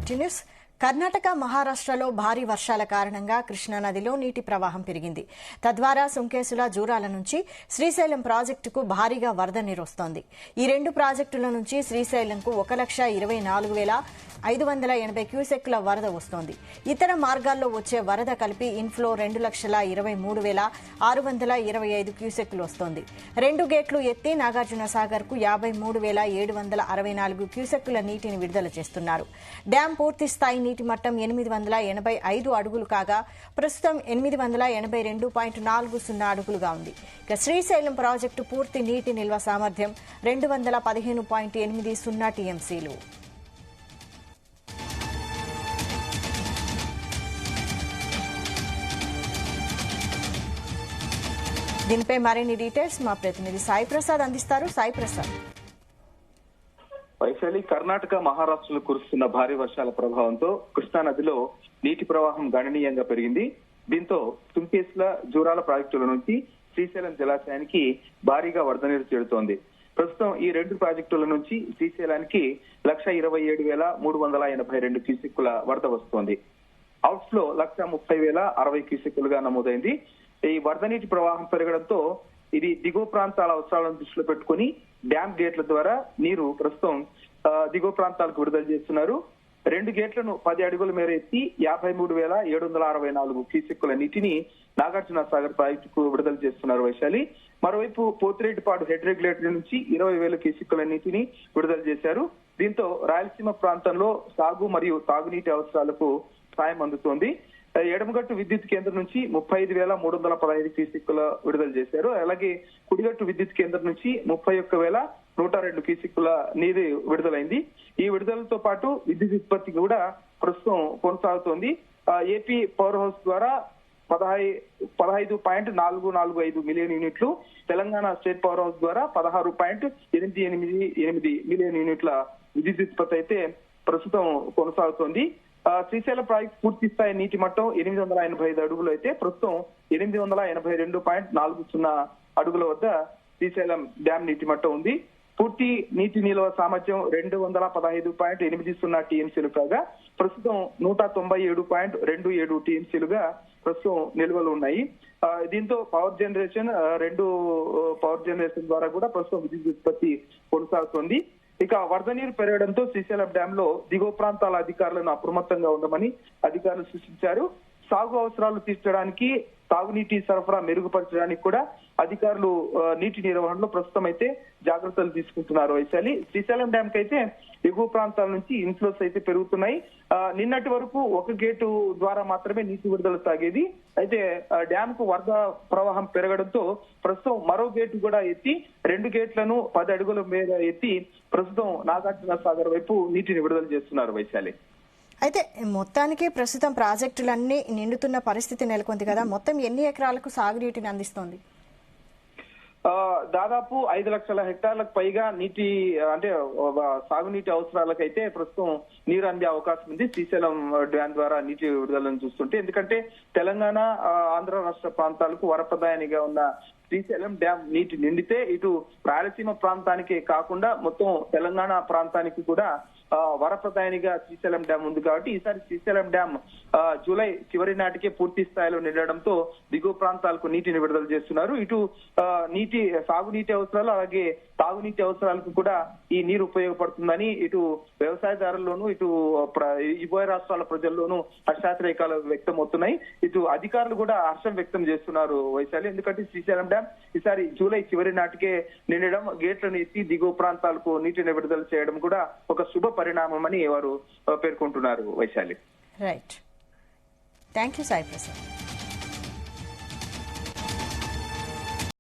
City news. Karnataka, మహారాష్ట్రలో భారీ వర్షాల కారణంగా కృష్ణానదిలో నీటి ప్రవాహం పెరిగింది. తద్వారా సుంకేసుల, జూరాల నుంచి శ్రీశైలం ప్రాజెక్టుకు భారీగా వరద నీరు వస్తోంది. ఈ రెండు ప్రాజెక్టుల నుంచి శ్రీశైలంకు 1,24,580 క్యూసెక్కుల వరద వస్తోంది. ఇతర మార్గాల్లో వచ్చే వరద కలిపి ఇన్ఫ్లో 2,23,625 క్యూసెక్కులు వస్తోంది. 2 గేట్లు ఎత్తి నాగార్జున సాగర్ కు 53,764 క్యూసెక్కుల నీటిని విడుదల చేస్తున్నారు. డ్యాం పూర్తి స్థాయి నీటి మట్టం 885 అడుగులు కాగా ప్రస్తుతం 882.40 అడుగులుగా ఉంది. ఇక శ్రీశైలం ప్రాజెక్టు పూర్తి నీటి నిల్వ సామర్థ్యం 215.80 టీఎంసీలు. దీనిపై మరిన్ని డీటెయిల్స్ మా ప్రతినిధి సాయి ప్రసాద్ అందిస్తారు. సాయి ప్రసాద్. వైశాలి, కర్ణాటక, మహారాష్ట్రలో కురుస్తున్న భారీ వర్షాల ప్రభావంతో కృష్ణానదిలో నీటి ప్రవాహం గణనీయంగా పెరిగింది. దీంతో తుంకేస్ల, జూరాల ప్రాజెక్టుల నుంచి శ్రీశైలం జలాశయానికి భారీగా వరద నీరు చేరుతోంది. ప్రస్తుతం ఈ రెండు ప్రాజెక్టుల నుంచి శ్రీశైలానికి 1,27,382 క్యూసెక్కుల వరద వస్తోంది. అవుట్ఫ్లో 1,30,060 క్యూసెక్కులుగా నమోదైంది. ఈ వరద నీటి ప్రవాహం పెరగడంతో ఇది దిగువ ప్రాంతాల అవసరాలను దృష్టిలో పెట్టుకుని డ్యాం గేట్ల ద్వారా నీరు ప్రస్తుతం దిగువ ప్రాంతాలకు విడుదల చేస్తున్నారు. 2 గేట్లను 10 అడుగుల మేర ఎత్తి 53,764 క్యూసెక్కుల నీటిని నాగార్జున సాగర్ ప్రాజెక్టుకు విడుదల చేస్తున్నారు వైశాలి. మరోవైపు పోతిరెడ్డిపాడు హెడ్ రెగ్యులేటర్ నుంచి 20,000 క్యూసెక్కుల నీటిని విడుదల చేశారు. దీంతో రాయలసీమ ప్రాంతంలో సాగు మరియు తాగునీటి అవసరాలకు సాయం అందుతోంది. ఎడమగట్టు విద్యుత్ కేంద్రం నుంచి 35,315 క్యూసెక్కుల విడుదల చేశారు. అలాగే కుడిగట్టు విద్యుత్ కేంద్రం నుంచి 31,102 క్యూసెక్కుల నీరు విడుదలైంది. ఈ విడుదలతో పాటు విద్యుత్ ఉత్పత్తి కూడా ప్రస్తుతం కొనసాగుతోంది. ఏపీ పవర్ హౌస్ ద్వారా 15.445 మిలియన్ యూనిట్లు, తెలంగాణ స్టేట్ పవర్ హౌస్ ద్వారా 16.888 మిలియన్ యూనిట్ల విద్యుత్ ఉత్పత్తి అయితే ప్రస్తుతం కొనసాగుతోంది. శ్రీశైలం ప్రాజెక్టు పూర్తి స్థాయి నీటి మట్టం 885 అడుగులు అయితే ప్రస్తుతం 882.40 అడుగుల వద్ద శ్రీశైలం డ్యాం నీటి మట్టం ఉంది. పూర్తి నీటి నిల్వ సామర్థ్యం 215.80 టీఎంసీలు కాగా ప్రస్తుతం 197.27 టీఎంసీలుగా ప్రస్తుతం నిల్వలు ఉన్నాయి. దీంతో పవర్ జనరేషన్ ద్వారా కూడా ప్రస్తుతం విద్యుత్ ఉత్పత్తి కొనసాగుతోంది. ఇక వరద నీరు పెరగడంతో శ్రీశైలం డ్యాం లో దిగువ ప్రాంతాల అధికారులను అప్రమత్తంగా ఉండమని అధికారులు సూచించారు. సాగు అవసరాలు తీర్చడానికి, తాగునీటి సరఫరా మెరుగుపరచడానికి కూడా అధికారులు నీటి నిర్వహణలో ప్రస్తుతం అయితే జాగ్రత్తలు తీసుకుంటున్నారు వైశాలి. శ్రీశైలం డ్యాం కి అయితే ఎగువ ప్రాంతాల నుంచి ఇన్ఫ్లోస్ అయితే పెరుగుతున్నాయి. నిన్నటి వరకు ఒక గేటు ద్వారా మాత్రమే నీటి విడుదల సాగేది. అయితే డ్యాం కు వరద ప్రవాహం పెరగడంతో ప్రస్తుతం మరో గేటు కూడా ఎత్తి 2 గేట్లను 10 అడుగుల మేర ఎత్తి ప్రస్తుతం నాగార్జున సాగర్ వైపు నీటిని విడుదల చేస్తున్నారు వైశాలి. అయితే మొత్తానికి ప్రస్తుతం ప్రాజెక్టులన్నీ నిండుతున్న పరిస్థితి నెలకొంది కదా, మొత్తం ఎన్ని ఎకరాలకు సాగునీటిని అందిస్తోంది? దాదాపు 5 లక్షల హెక్టార్లకు పైగా నీటి అంటే సాగునీటి అవసరాలకైతే ప్రస్తుతం నీరు అందే అవకాశం ఉంది శ్రీశైలం డ్యాం ద్వారా నీటి విడుదలను చూస్తుంటే. ఎందుకంటే తెలంగాణ, ఆంధ్ర రాష్ట్ర ప్రాంతాలకు వరప్రదాయనిగా ఉన్న శ్రీశైలం డ్యాం నీటి నిండితే ఇటు రాయలసీమ ప్రాంతానికి కాకుండా మొత్తం తెలంగాణ ప్రాంతానికి కూడా వరప్రదాయనిగా శ్రీశైలం డ్యాం ఉంది. కాబట్టి ఈసారి శ్రీశైలం డ్యాం జూలై చివరి నాటికే పూర్తి స్థాయిలో నిండడంతో దిగువ ప్రాంతాలకు నీటిని విడుదల చేస్తున్నారు. ఇటు సాగునీటి అవసరాలు అలాగే తాగునీటి అవసరాలకు కూడా ఈ నీరు ఉపయోగపడుతుందని ఇటు వ్యవసాయదారుల్లోనూ ఇటు ఉభయ రాష్ట్రాల ప్రజల్లోనూ హర్షాతిరేకాలు వ్యక్తం అవుతున్నాయి. ఇటు అధికారులు కూడా హర్షం వ్యక్తం చేస్తున్నారు వైశాలి. ఎందుకంటే శ్రీశైలం డ్యాం ఈసారి జూలై చివరి నాటికే నిండడం, గేట్లను ఎత్తి దిగువ ప్రాంతాలకు నీటిని విడుదల చేయడం కూడా ఒక శుభ పరిణామం అని వారు పేర్కొంటున్నారు Vaishali. Right, thank you Sai Prasad.